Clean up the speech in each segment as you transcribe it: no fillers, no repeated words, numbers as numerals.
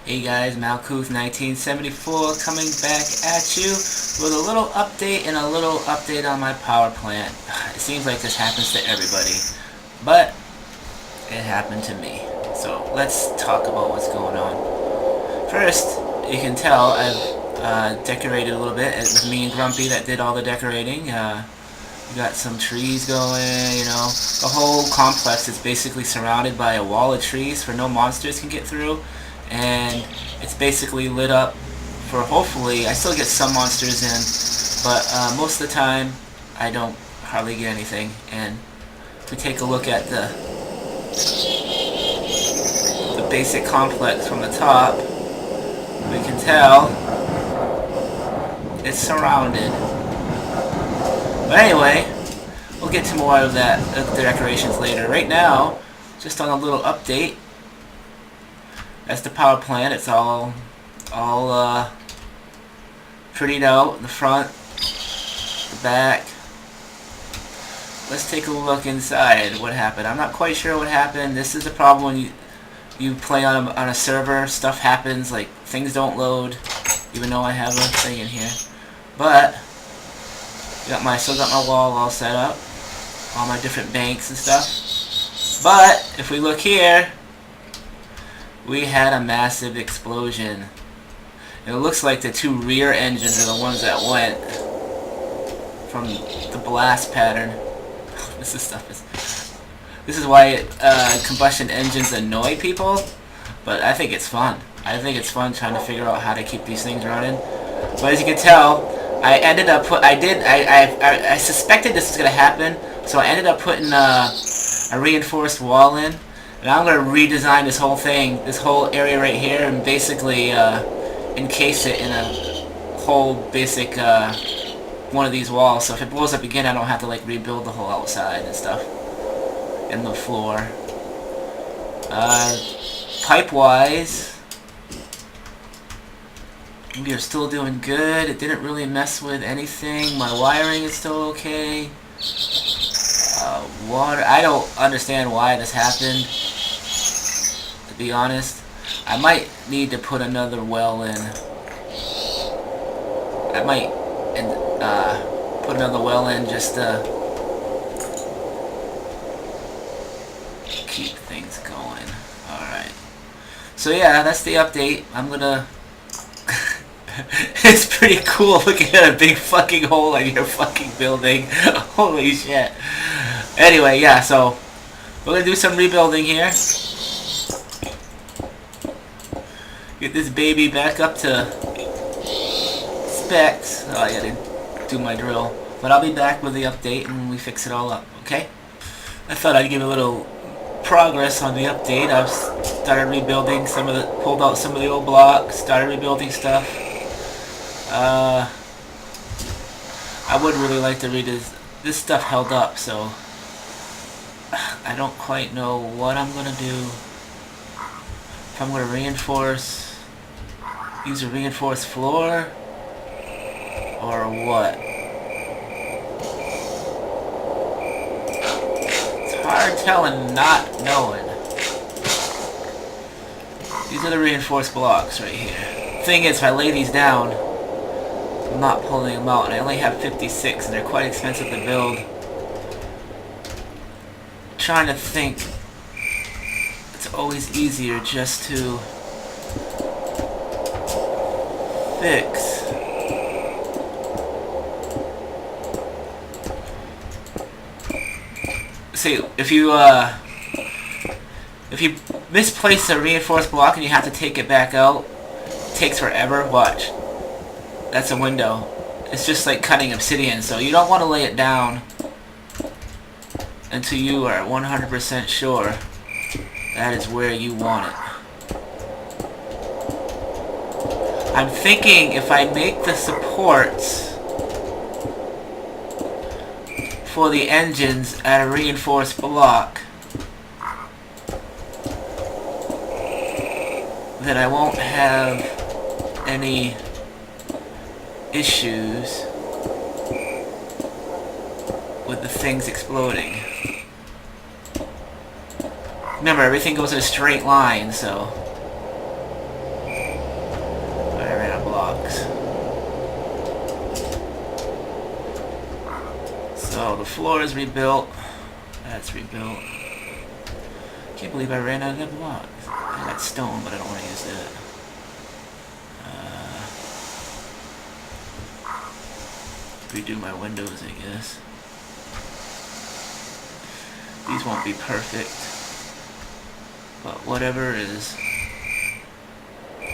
Hey guys, Malkuth 1974 coming back at you with a little update and a little update on my power plant. It seems like this happens to everybody, but it happened to me. So let's talk about what's going on. First, you can tell I've decorated a little bit. It was me and Grumpy that did all the decorating. We got some trees going, you know. The whole complex is basically surrounded by a wall of trees where no monsters can get through. And it's basically lit up for, hopefully, I still get some monsters in, but most of the time I don't hardly get anything. And if we take a look at the basic complex from the top, we can tell it's surrounded. But anyway, we'll get to more of that, the decorations later. Right now, just on a little update. That's the power plant. It's all prettied out. The front, the back. Let's take a look inside. What happened? I'm not quite sure what happened. This is the problem when you play on a server. Stuff happens. Like things don't load, even though I have a thing in here. But still got my wall all set up, all my different banks and stuff. But if we look here, we had a massive explosion. And it looks like the two rear engines are the ones that went from the blast pattern. This is why combustion engines annoy people, but I think it's fun. I think it's fun trying to figure out how to keep these things running. But as you can tell, I ended up I suspected this was gonna happen, so I ended up putting a reinforced wall in. And I'm going to redesign this whole thing, this whole area right here, and basically encase it in a whole basic one of these walls. So if it blows up again, I don't have to like rebuild the whole outside and stuff, and the floor. Pipe-wise, we are still doing good. It didn't really mess with anything. My wiring is still okay. Water, I don't understand why this happened, to be honest. I might need to put another well in. I might put another well in just to keep things going. Alright. So yeah, that's the update. I'm gonna... It's pretty cool looking at a big fucking hole in your fucking building. Holy shit. Anyway, yeah, so we're going to do some rebuilding here. Get this baby back up to specs. Oh, I gotta do my drill. But I'll be back with the update and we fix it all up, okay? I thought I'd give a little progress on the update. I've started rebuilding pulled out some of the old blocks, started rebuilding stuff. I would really like to read this stuff held up, so I don't quite know what I'm gonna do. If I'm gonna use a reinforced floor, or what? It's hard telling, not knowing. These are the reinforced blocks right here. Thing is, if I lay these down, I'm not pulling them out, and I only have 56, and they're quite expensive to build. Trying to think, it's always easier just to fix. See, if you misplace a reinforced block and you have to take it back out, it takes forever. Watch. That's a window. It's just like cutting obsidian, so you don't want to lay it down until you are 100% sure that is where you want it. I'm thinking if I make the supports for the engines at a reinforced block, then I won't have any issues with the things exploding. Remember, everything goes in a straight line, so the floor is rebuilt. That's rebuilt. Can't believe I ran out of that block. I got stone, but I don't want to use that. Redo my windows, I guess. These won't be perfect, but whatever is.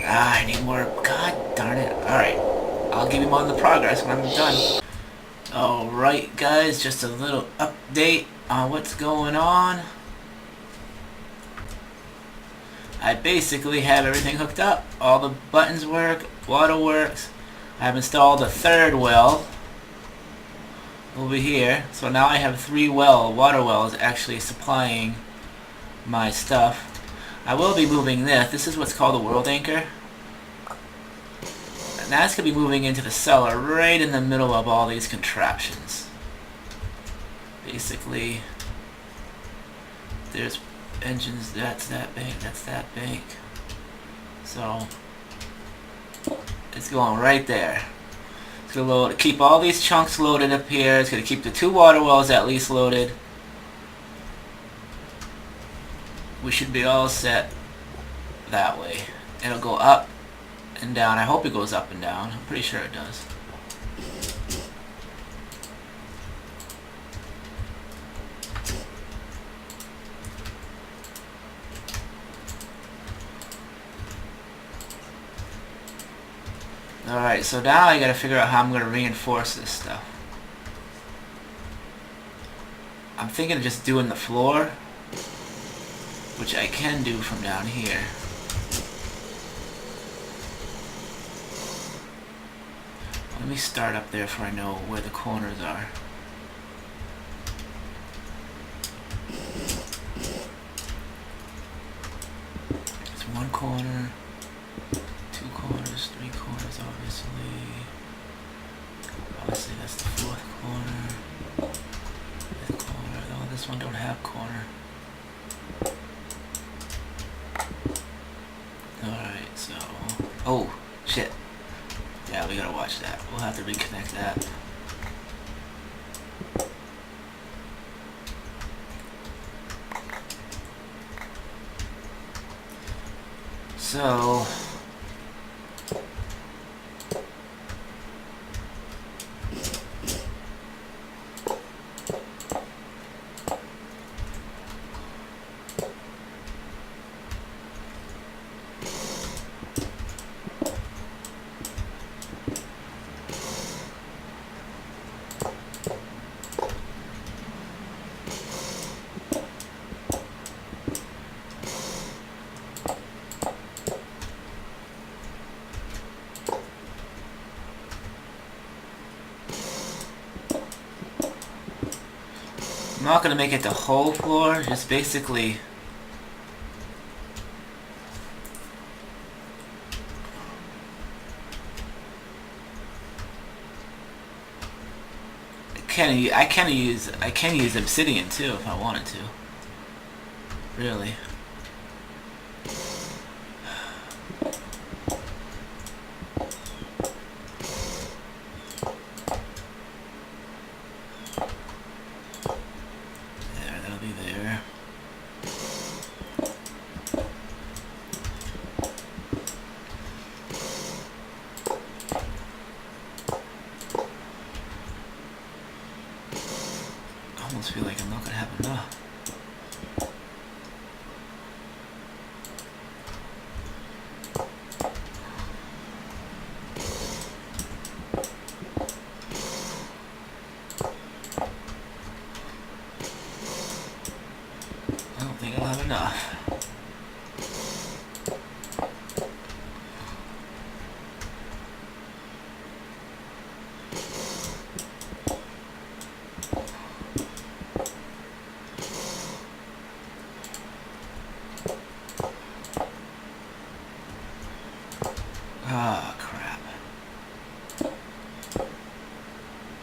Ah, I need more. God darn it. Alright, I'll give you more of the progress when I'm done. Alright guys, just a little update on what's going on. I basically have everything hooked up. All the buttons work, water works. I've installed a third well over here. So now I have 3 water wells actually supplying my stuff. I will be moving this. This is what's called a world anchor. And that's going to be moving into the cellar right in the middle of all these contraptions. Basically, there's engines, that's that big, that's that big. So, it's going right there. It's going to load, keep all these chunks loaded up here. It's going to keep the 2 water wells at least loaded. We should be all set that way. It'll go up and down. I hope it goes up and down. I'm pretty sure it does. Alright, so now I gotta figure out how I'm gonna reinforce this stuff. I'm thinking of just doing the floor, which I can do from down here. Let me start up there before I know where the corners are. It's 1 corner, 2 corners, 3 corners, obviously. Obviously that's the 4th corner. 5th corner. Oh, this one don't have corner. Alright, so... Oh, shit. Yeah, we gotta watch that. We'll have to reconnect that. So... I'm not going to make it the whole floor, just basically I can use obsidian too if I wanted to. Really. I almost feel like I'm not gonna have enough. I don't think I'll have enough. Ah, crap.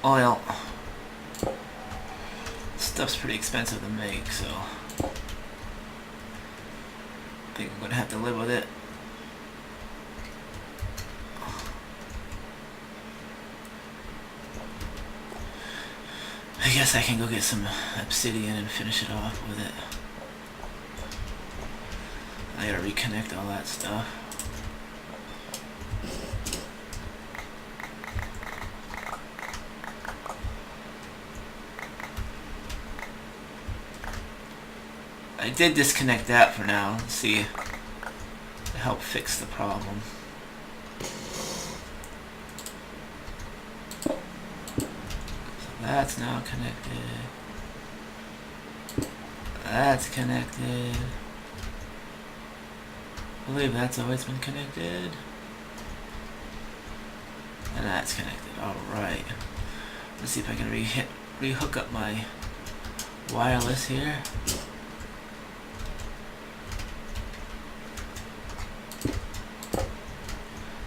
Oil. Stuff's pretty expensive to make, so I think I'm gonna have to live with it. I guess I can go get some obsidian and finish it off with it. I gotta reconnect all that stuff. I did disconnect that for now. Let's see. To help fix the problem. So that's now connected. That's connected. I believe that's always been connected. And that's connected. Alright. Let's see if I can re-hook up my wireless here.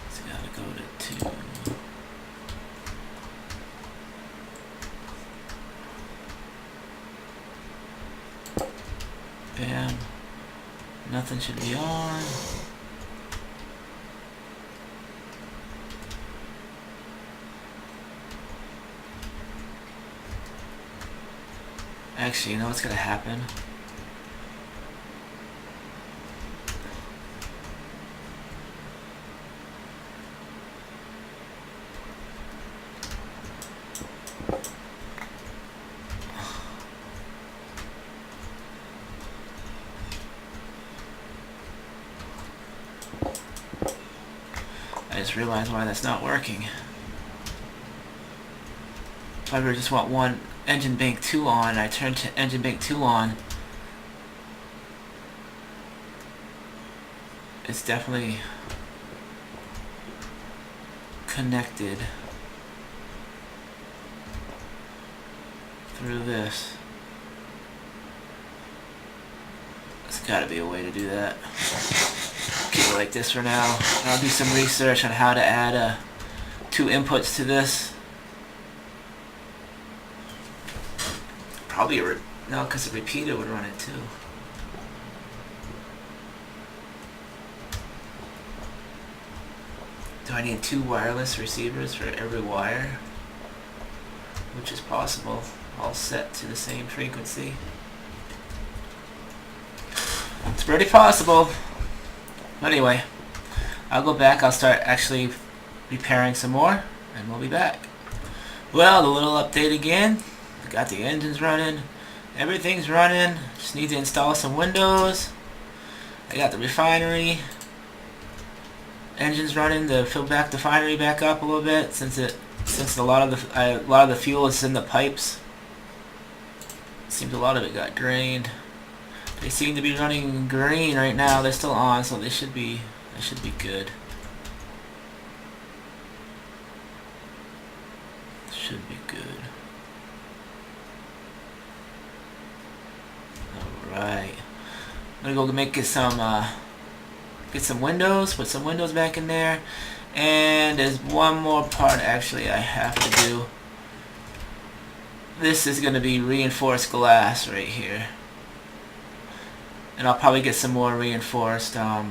It's gotta go to 2. Bam. Nothing should be on. Actually, you know what's gonna happen? I just realized why that's not working. If I just want one engine bank 2 on, and I turn to engine bank 2 on, it's definitely connected through this. There's gotta be a way to do that. Keep it like this for now. I'll do some research on how to add 2 inputs to this. Probably no, because a repeater would run it too. Do I need 2 wireless receivers for every wire? Which is possible. All set to the same frequency. It's pretty possible. Anyway, I'll go back. I'll start actually repairing some more, and we'll be back. Well, the little update again. I got the engines running. Everything's running. Just need to install some windows. I got the refinery engines running to fill back the refinery back up a little bit, since a lot of the fuel is in the pipes. Seems a lot of it got drained. They seem to be running green right now. They're still on, so they should be good. Should be good. Alright. I'm gonna go get some windows, put some windows back in there. And there's one more part actually I have to do. This is gonna be reinforced glass right here. And I'll probably get some more reinforced of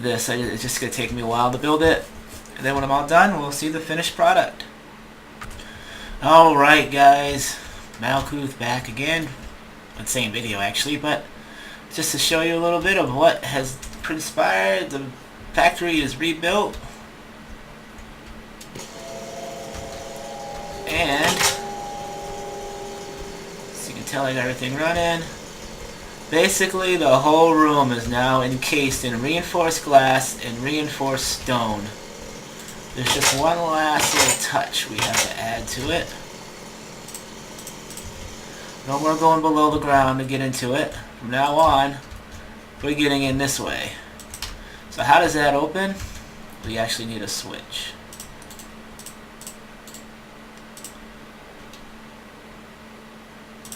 this. It's just going to take me a while to build it. And then when I'm all done, we'll see the finished product. Alright guys, Malkuth back again. The same video actually, but just to show you a little bit of what has transpired. The factory is rebuilt. And as you can tell, I got everything running. Basically, the whole room is now encased in reinforced glass and reinforced stone. There's just one last little touch we have to add to it. No more going below the ground to get into it. From now on, we're getting in this way. So how does that open? We actually need a switch.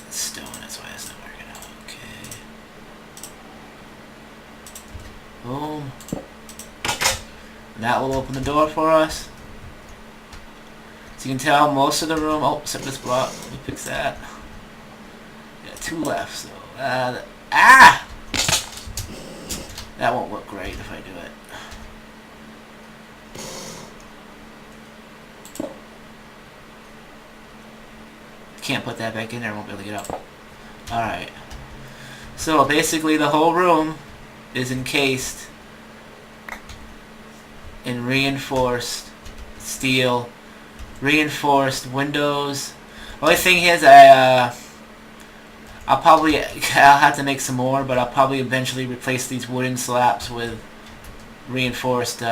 Stone, that's why it's not working out. Okay. Boom. And that will open the door for us. So you can tell most of the room, oh, except this block, let me fix that. Got 2 left, so, that won't look great if I do it. can't put that back in there, I won't be able to get up. Alright. So basically the whole room is encased in reinforced steel, reinforced windows. The only thing is I'll have to make some more, but I'll probably eventually replace these wooden slabs with reinforced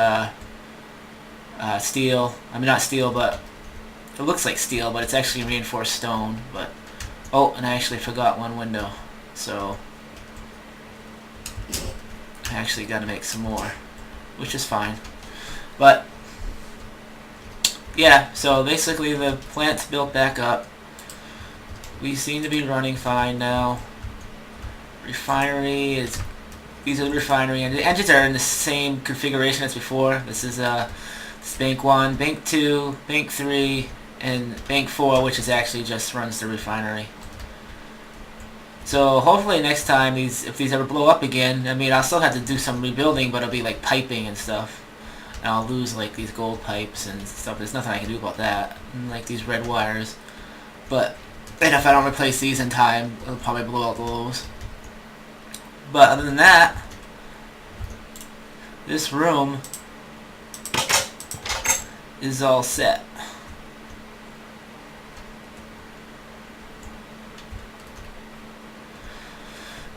steel. I mean, not steel, but it looks like steel, but it's actually reinforced stone. But oh, and I actually forgot one window, so I actually got to make some more, which is fine. But yeah, so basically the plant's built back up. We seem to be running fine now. Refinery is... These are the refinery, and the engines are in the same configuration as before. This is Bank 1, Bank 2, Bank 3, and Bank 4, which is actually just runs the refinery. So hopefully next time, if these ever blow up again, I mean, I'll still have to do some rebuilding, but it'll be like piping and stuff. And I'll lose like these gold pipes and stuff. There's nothing I can do about that. And, like these red wires. But, and if I don't replace these in time, it'll probably blow out those. But other than that, this room is all set.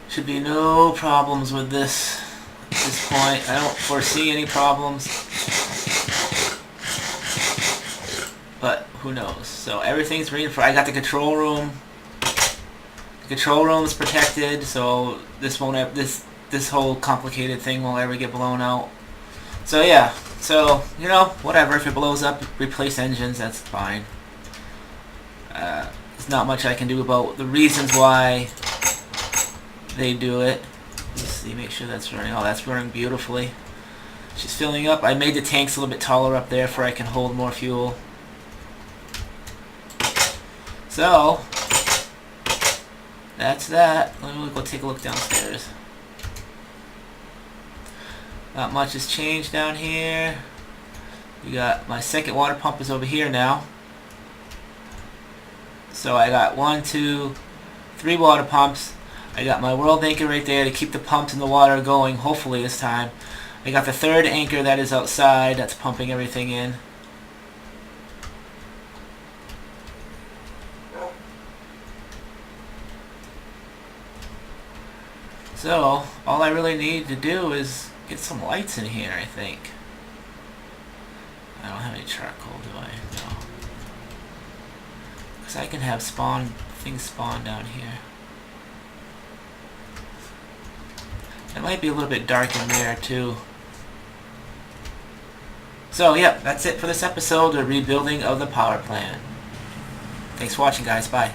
Should be no problems with this at this point. I don't foresee any problems. But who knows? So everything's reinforced. I got the control room. The control room is protected, so this won't have, this whole complicated thing won't ever get blown out. So yeah, so you know, whatever. If it blows up, replace engines. That's fine. There's not much I can do about the reasons why they do it. Let's see, make sure that's running. Oh, that's running beautifully. She's filling up. I made the tanks a little bit taller up there for I can hold more fuel. So that's that. Let me go take a look downstairs. Not much has changed down here. We got my second water pump is over here now. So I got 1, 2, 3 water pumps. I got my world anchor right there to keep the pumps in the water going, hopefully this time. I got the third anchor that is outside that's pumping everything in. So, all I really need to do is get some lights in here, I think. I don't have any charcoal, do I? No. Because I can have things spawn down here. It might be a little bit dark in there, too. So, yep, that's it for this episode of Rebuilding of the Power Plant. Thanks for watching, guys. Bye.